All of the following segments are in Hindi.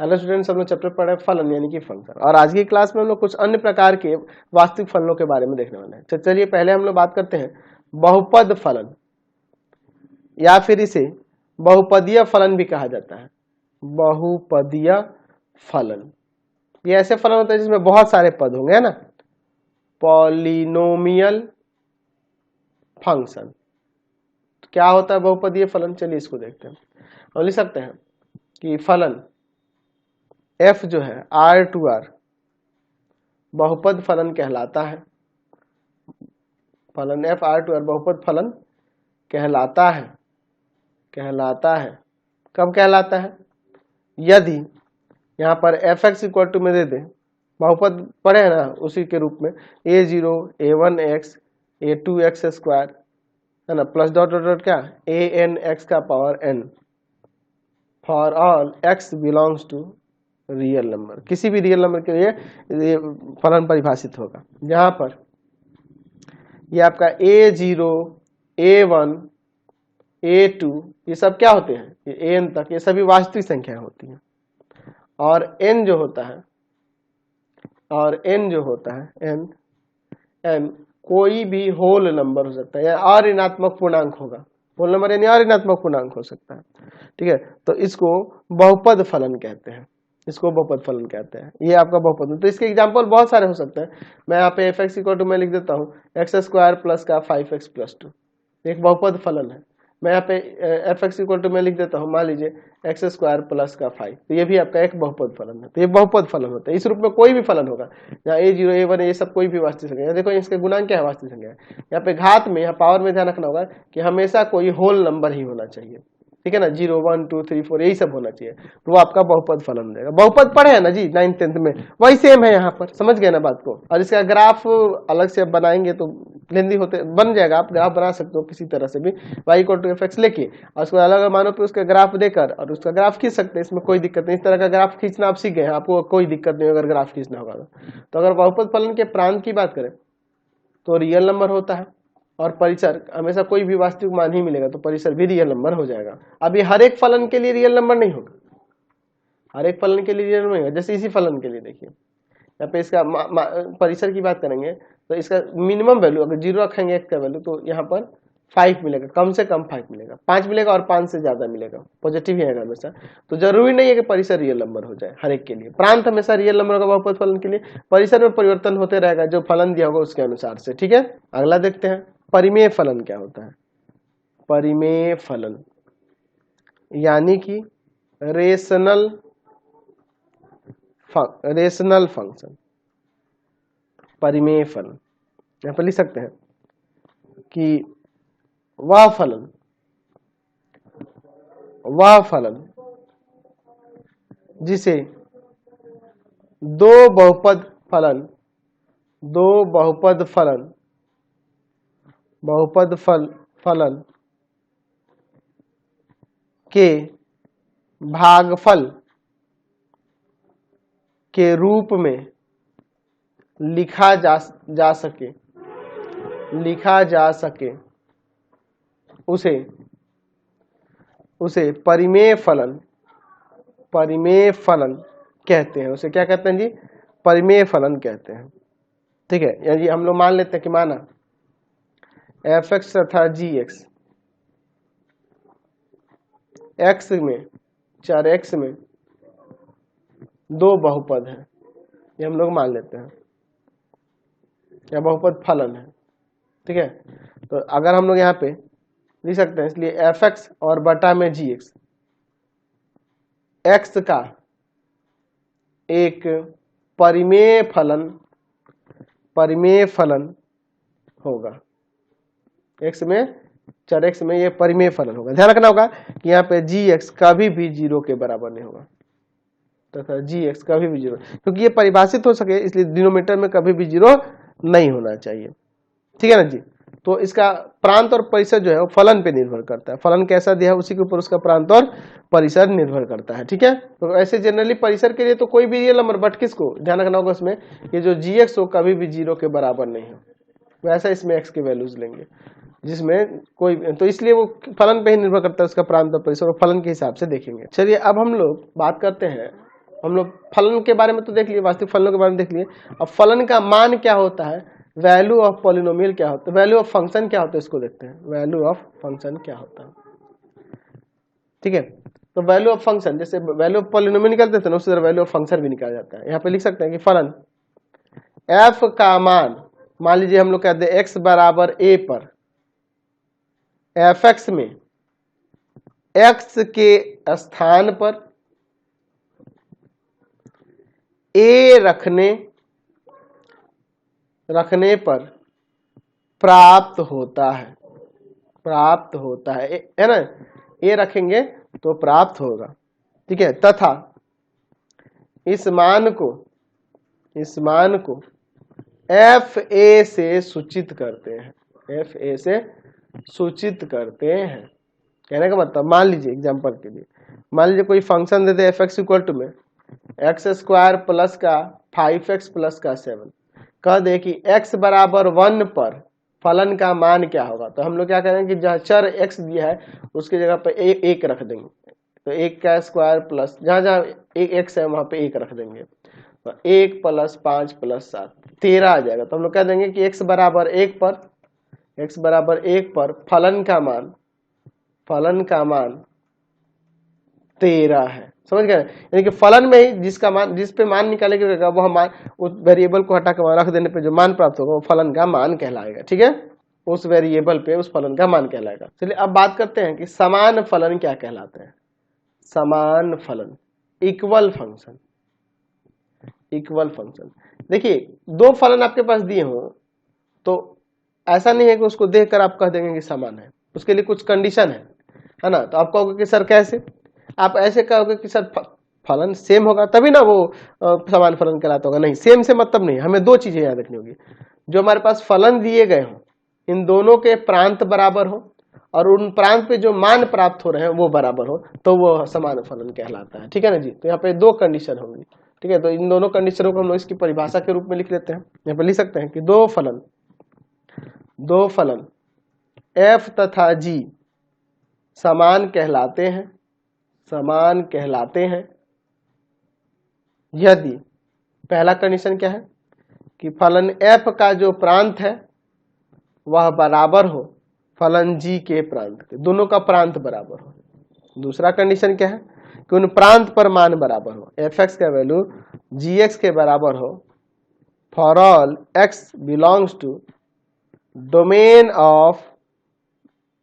हेलो स्टूडेंट्स, हम लोग चैप्टर पढ़े फलन यानी कि फंक्शन, और आज की क्लास में हम लोग कुछ अन्य प्रकार के वास्तविक फलनों के बारे में देखने वाले हैं। तो चलिए पहले हम लोग बात करते हैं बहुपद फलन, या फिर इसे बहुपदीय फलन भी कहा जाता है। बहुपदीय फलन ये ऐसे फलन होते हैं जिसमें बहुत सारे पद होंगे, है ना। पॉलिनोमियल फंक्शन क्या होता है बहुपदीय फलन, चलिए इसको देखते हैं। और लिख सकते हैं कि फलन f जो है r टू r बहुपद फलन कहलाता है। फलन f r टू r बहुपद फलन कहलाता है। कब कहलाता है? यदि यहाँ पर fx इक्वल टू में दे दे, बहुपद पढ़े हैं ना उसी के रूप में, a0 a1x a2x स्क्वायर, है ना, प्लस डॉट डॉट डॉट क्या an(x) का power n for all x belongs to real number. किसी भी रियल नंबर के लिए ये फलन परिभाषित होगा, जहां पर ये आपका a0 a1 a2 ये सब क्या होते हैं, ये an तक ये सभी वास्तविक संख्याएं होती हैं। और n जो होता है n कोई भी होल नंबर हो सकता है या अऋणात्मक पूर्णांक होगा। होल नंबर यानी अऋणात्मक पूर्णांक हो सकता है, ठीक है। तो इसको बहुपद फलन कहते हैं, ये आपका बहुपद। तो इसके एग्जांपल बहुत सारे हो सकते हैं। मैं यहाँ पे fx इक्वल टू में लिख देता हूँ x स्क्वायर प्लस का 5x प्लस 2, एक बहुपद फलन है। मैं यहाँ पे fx इक्वल टू में लिख देता हूँ, मान लीजिए x स्क्वायर प्लस का 5, तो ये भी आपका एक बहुपद फलन है। तो ये बहुपद फलन होता है। इस रूप में कोई भी फलन होगा, यहाँ a0 a1 ये सब कोई भी वास्तविक संख्या है। देखो इसके गुणांक क्या है, वास्तविक संख्या है। यहाँ पे घात में, यहाँ पावर में ध्यान रखना होगा कि हमेशा कोई होल नंबर ही होना चाहिए, ठीक है ना। 0 1 2 3 4 यही सब होना चाहिए, तो वो आपका बहुपद फलन देगा। बहुपद पढ़े है ना जी 9th 10th में, वही सेम है यहाँ पर, समझ गए ना बात को। और इसका ग्राफ अलग से अब बनाएंगे तो लेंदी होते बन जाएगा, आप ग्राफ बना सकते हो किसी तरह से भी, y इक्वल टू fx लेके और उसको अलग मानो पे उसका ग्राफ देकर और उसका ग्राफ खींच सकते हैं, इसमें कोई दिक्कत नहीं। इस तरह का ग्राफ खींचना आप सीख गए हैं, आपको कोई दिक्कत नहीं अगर ग्राफ खींचना होगा तो। अगर बहुपद फलन के प्रांत की बात करें तो रियल नंबर होता है, और परिसर हमेशा कोई भी वास्तविक मान ही मिलेगा, तो परिसर भी रियल नंबर हो जाएगा। अभी हर एक फलन के लिए रियल नंबर नहीं होगा, हर एक फलन के लिए रियल नंबर होगा। जैसे इसी फलन के लिए देखिए, यहाँ पे इसका परिसर की बात करेंगे तो इसका मिनिमम वैल्यू अगर 0 रखेंगे x का वैल्यू, तो यहाँ पर 5 मिलेगा, कम से कम 5 मिलेगा, 5 मिलेगा और 5 से ज्यादा मिलेगा, पॉजिटिव ही आएगा हमेशा। तो जरूरी नहीं है कि परिसर रियल नंबर हो जाए हर एक के लिए। प्रांत हमेशा रियल नंबर होगा बहुपद फलन के लिए, परिसर में परिवर्तन होते रहेगा जो फलन दिया होगा उसके अनुसार से, ठीक है। अगला देखते हैं परिमेय फलन क्या होता है। परिमेय फलन यानी कि रेशनल फंक्शन। परिमेय फलन यहाँ पर लिख सकते हैं कि वह फलन जिसे दो बहुपद फलन के भागफल के रूप में लिखा जा सके उसे परिमेय फलन कहते हैं। उसे क्या कहते हैं जी? परिमेय फलन कहते हैं, ठीक है। यानी हम लोग मान लेते हैं कि माना fx तथा gx, x में चर x में दो बहुपद हैं, ये हम लोग मान लेते हैं, या बहुपद फलन है, ठीक है। तो अगर हम लोग यहाँ पे लिख सकते हैं, इसलिए fx और बटा में gx x का एक परिमेय फलन होगा। x में चर x में ये परिमेय फलन होगा। ध्यान रखना होगा कि यहाँ पे gx कभी भी 0 के बराबर नहीं होगा, तथा gx कभी भी 0, क्योंकि ये परिभाषित हो सके इसलिए डिनोमिनेटर में कभी भी 0 नहीं होना चाहिए, ठीक है ना जी। तो इसका प्रांत और परिसर जो है वो फलन पे निर्भर करता है, फलन कैसा दिया है उसी के ऊपर उसका प्रांत और परिसर निर्भर करता है, ठीक है। तो ऐसे जनरली परिसर के लिए तो कोई भी रियल नंबर, बट किसको ध्यान रखना होगा उसमें, ये जो gx हो कभी भी 0 के बराबर नहीं हो, वैसा इसमें x के वैल्यूज लेंगे जिसमें कोई, तो इसलिए वो फलन पे ही निर्भर करता है उसका प्रांत और परिसर, और फलन के हिसाब से देखेंगे। चलिए अब हम लोग बात करते हैं हम लोग फलन के बारे में तो देख लिए, वास्तविक फलनों के बारे में देख लिए। अब फलन का मान क्या होता है, वैल्यू ऑफ पॉलिनोमियल क्या होता है, वैल्यू ऑफ फंक्शन क्या होता है, इसको देखते हैं। वैल्यू ऑफ फंक्शन क्या होता है, ठीक है। तो वैल्यू ऑफ फंक्शन, जैसे वैल्यू ऑफ पॉलिनोमियल निकालते थे ना, उसी तरह वैल्यू ऑफ फंक्शन भी निकाला जाता है। यहाँ पे लिख सकते हैं कि फलन एफ का मान लीजिए हम लोग कहते हैं एक्स बराबर ए पर एफ एक्स में एक्स के स्थान पर ए रखने पर प्राप्त होता है, है ना। ए रखेंगे तो प्राप्त होगा, ठीक है। तथा इस मान को एफ ए से सूचित करते हैं, एफ ए से सूचित करते हैं। कहने का मतलब, मान लीजिए एग्जांपल के लिए, मान लीजिए कोई फंक्शन देते एफ एक्स इक्वल टू में एक्स स्क्वायर प्लस का 5x प्लस का 7, कह दे कि x बराबर 1 पर फलन का मान क्या होगा। तो हम लोग क्या करेंगे कि जहाँ चर x दिया है उसकी जगह पे एक रख देंगे। तो 1 का स्क्वायर प्लस जहाँ जहाँ x है वहां पे 1 रख देंगे। तो 1 प्लस 5 प्लस 7 13 आ जाएगा। तो हम लोग कह देंगे कि x बराबर 1 पर फलन का मान 13 है। समझ गए, यानी कि फलन में ही जिस पे मान निकालेगा वो हम उस वेरिएबल को हटा कर रख देने पे जो मान प्राप्त होगा वो फलन का मान कहलाएगा, ठीक है। उस वेरिएबल पे उस फलन का मान कहलाएगा। चलिए अब बात करते हैं कि समान फलन क्या कहलाते हैं। समान फलन, इक्वल फंक्शन। देखिए दो फलन आपके पास दिए हो तो ऐसा नहीं है कि उसको देखकर आप कह देंगे कि समान है, उसके लिए कुछ कंडीशन है ना। तो आप कहोगे कि सर कैसे, आप ऐसे कहोगे कि सर फलन सेम होगा तभी ना वो समान फलन कहलाता होगा। नहीं, सेम से मतलब नहीं, हमें दो चीजें याद रखनी होगी। जो हमारे पास फलन दिए गए हो इन दोनों के प्रांत बराबर हो और उन प्रांत पे जो मान प्राप्त हो रहे हैं वो बराबर हो, तो वो समान फलन कहलाता है, ठीक है ना जी। तो यहाँ पे दो कंडीशन होंगी, ठीक है। तो इन दोनों कंडीशनों को हम लोग इसकी परिभाषा के रूप में लिख लेते हैं। यहाँ पे लिख सकते हैं कि दो फलन f तथा g समान कहलाते हैं यदि, पहला कंडीशन क्या है कि फलन f का जो प्रांत है वह बराबर हो फलन g के प्रांत के, दोनों का प्रांत बराबर हो। दूसरा कंडीशन क्या है कि उन प्रांत पर मान बराबर हो, fx का वैल्यू gx के बराबर हो for all x belongs to domain of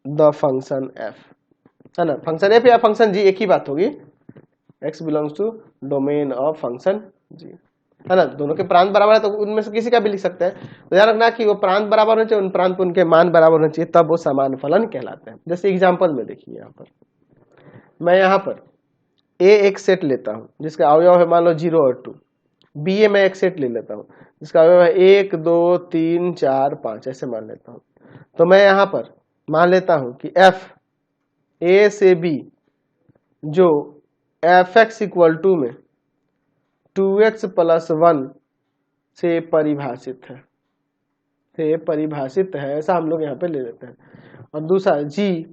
the function f, है ना। फंक्शन f या फंक्शन g एक ही बात होगी, x belongs to domain of function g, है ना। दोनों के प्रांत बराबर है तो उनमें से किसी का भी लिख सकते हैं। तो ध्यान रखना कि वो प्रांत बराबर होने चाहिए, उन प्रांत पर उनके मान बराबर होने चाहिए, तब वो समान फलन कहलाते हैं। जैसे एग्जांपल में देखिए, यहाँ पर मैं यहाँ पर a एक सेट लेता हूँ जिसका अवयव है मान लो 0 और 2, b मैं एक सेट ले लेता हूँ जिसका अवयव है 1 2 3 4 5, ऐसे मान लेता हूँ। तो मैं यहाँ पर मान लेता हूँ कि f a से b जो fx इक्वल टू में 2x प्लस 1 से परिभाषित है, ऐसा हम लोग यहाँ पे ले लेते हैं। और दूसरा g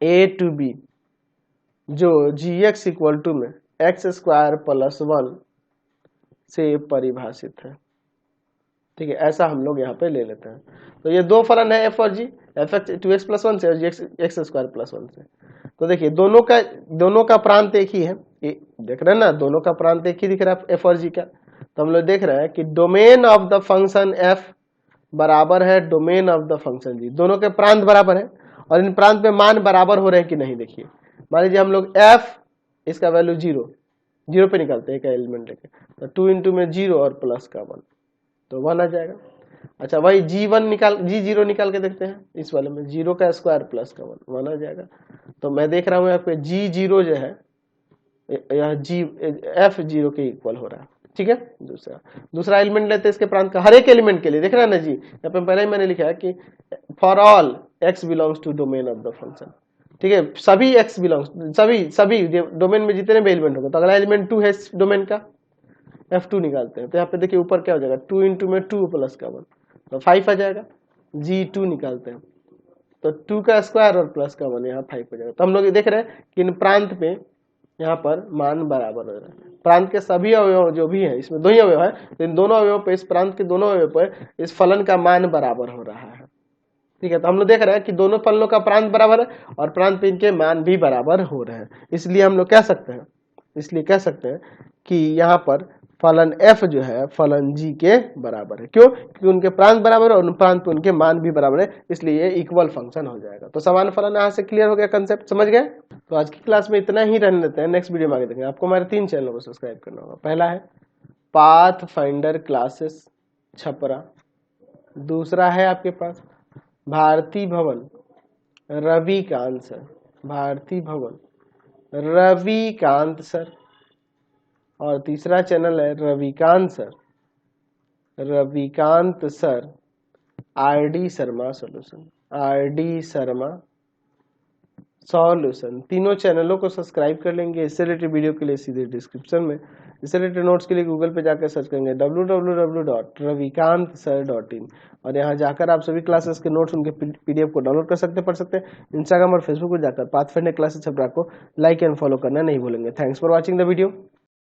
a टू b जो gx इक्वल टू में x स्क्वायर प्लस 1 से परिभाषित है, ठीक है। ऐसा हम लोग यहाँ पे ले लेते हैं। तो ये दो फलन है f और g, fx 2x प्लस 1 से और g x स्क्वायर प्लस 1 से। तो देखिए दोनों का प्रांत एक ही है, देख रहे हैं ना, दोनों का प्रांत एक ही दिख रहा है f और g का। तो हम लोग देख रहे हैं कि domain of the function f बराबर है domain of the function g, दोनों के प्रांत बराबर है और इन प्रांत पे मान बराबर हो रहे हैं कि नहीं। देखिए मान लीजिए हम लोग f इसका वैल्यू 0 पे निकालते हैं एक एलिमेंट लेके, तो 2 इंटू में 0 और प्लस का 1 तो 1 आ जाएगा। अच्छा वही g0 निकाल के देखते हैं, इस वाले में 0 का स्क्वायर प्लस का 1 आ जाएगा। तो मैं देख रहा हूँ यहाँ पे g0 जो है यह f0 के इक्वल हो रहा है, ठीक है। दूसरा एलिमेंट लेते हैं इसके प्रांत का, हर एक एलिमेंट के लिए देख रहे हैं ना जी। यहाँ पे पहले ही मैंने लिखा है कि for all x belongs to domain of the function, ठीक है। सभी x बिलोंग्स सभी डोमेन में जितने भी एलिमेंट होगा। तो अगला एलिमेंट 2 है डोमेन का, f2 निकालते हैं। तो यहाँ पे देखिए ऊपर क्या हो जाएगा 2 इंटू में 2 प्लस का 1 तो 5 आ जाएगा। g2 निकालते हैं तो 2 का स्क्वायर और प्लस का 1 यहाँ 5 हो जाएगा। तो हम लोग देख रहे हैं कि इन प्रांत पे यहाँ पर मान बराबर हो रहा है। प्रांत के सभी अवयव जो भी है, इसमें दो ही अवयव है, तो इन दोनों अवयव पे, इस प्रांत के दोनों अवयव पर इस फलन का मान बराबर हो रहा है। ठीक है, तो हम लोग देख रहे हैं कि दोनों फलनों का प्रांत बराबर है और प्रांत पे इनके मान भी बराबर हो रहे हैं। इसलिए हम लोग कह सकते हैं कि यहाँ पर फलन f जो है फलन g के बराबर है। क्यों? क्योंकि उनके प्रांत बराबर है और प्रांत पे उनके मान भी बराबर है, इसलिए ये इक्वल फंक्शन हो जाएगा। तो समान फलन यहाँ से क्लियर हो गया, कंसेप्ट समझ गए? तो आज की क्लास में इतना ही रहने देते हैं, नेक्स्ट वीडियो में आगे देखेंगे। आपको हमारे 3 चैनलों को सब्सक्राइब करना होगा। पहला है पाथ फाइंडर क्लासेस छपरा, दूसरा है आपके पास भारती भवन रविकांत सर, भारती भवन रविकांत सर, और तीसरा चैनल है Ravikant sir RD Sharma solution. तीनों चैनलों को सब्सक्राइब कर लेंगे। इससे रिलेटेड वीडियो के लिए सीधे डिस्क्रिप्शन में, इससे रिलेटेड नोट्स के लिए गूगल पे जाकर सर्च करेंगे www.ravikantsir.in और यहाँ जाकर आप सभी क्लासेस के नोट्स, उनके पीडीएफ को डाउनलोड कर सकते पढ़ सकते हैं। इंस्टाग्राम और फेसबुक पर जाकर पाथफाइंडर क्लासेस छपरा को लाइक एंड फॉलो करना नहीं भूलेंगे। Thanks for watching the video.